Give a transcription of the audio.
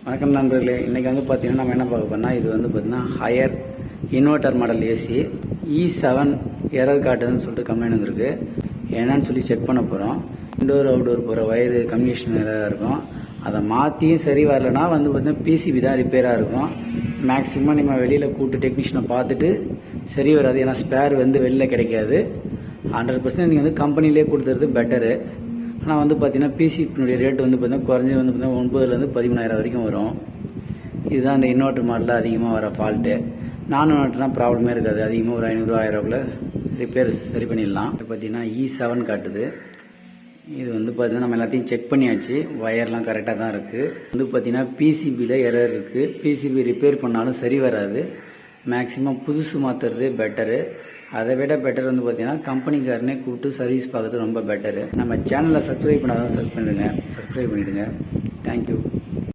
வணக்கம் நண்பர்களே, இன்றைக்கி வந்து பார்த்திங்கன்னா நம்ம என்ன பார்க்க போனால் இது வந்து பார்த்திங்கன்னா Haier inverter model AC E7 error காட்டுதுன்னு சொல்லிட்டு கம்ப்ளைண்ட் வந்திருக்கு. என்னன்னு சொல்லி செக் பண்ண போகிறோம். இன்டோர் அவுட்டோர் போகிற வயது கம்யூனிகேஷன் எரராக இருக்கும். அதை மாற்றியும் சரி வரலன்னா வந்து பார்த்திங்கன்னா பிசிபி தான் ரிப்பேராக இருக்கும். மேக்ஸிமம் நம்ம வெளியில் கூப்பிட்டு டெக்னீஷியனை பார்த்துட்டு சரி வராது. ஏன்னா ஸ்பேர் வந்து வெளியில் கிடைக்காது. 100% நீங்கள் வந்து கம்பெனிலே கொடுத்துறது பெட்டரு. ஆனால் வந்து பார்த்தீங்கன்னா பிசிபினுடைய ரேட் வந்து பார்த்தீங்கன்னா குறைஞ்சி வந்து பார்த்தீங்கன்னா 9,000 13,000 வரைக்கும் வரும். இதுதான் இந்த இன்வெர்ட்டர் மாடலில் அதிகமாக வர ஃபால்ட்டு. நான் இன்வெர்ட்டர்னால் ப்ராப்ளமே இருக்காது. அதிகமாக ஒரு 500 1000 ரிப்பேர் சரி பண்ணிடலாம். இப்போ பார்த்தீங்கன்னா E7 காட்டுது. இது வந்து பார்த்தீங்கன்னா நம்ம எல்லாத்தையும் செக் பண்ணியாச்சு. வயர்லாம் கரெக்டாக தான் இருக்குது. வந்து பார்த்தீங்கன்னா பிசிபியில் எரர் இருக்குது. பிசிபி ரிப்பேர் பண்ணாலும் சரி வராது. மேக்ஸிமம் புதுசு மாற்றுறது பெட்டரு. அதை விட பெட்டர் வந்து பார்த்தீங்கன்னா கம்பெனிக்காரனே கூப்பிட்டு சர்வீஸ் பார்க்குறது ரொம்ப பெட்டரு. நம்ம சேனலை சப்ஸ்கிரைப் பண்ணாதான் சப்ஸ்கிரைப் பண்ணிடுங்க. தேங்க்யூ.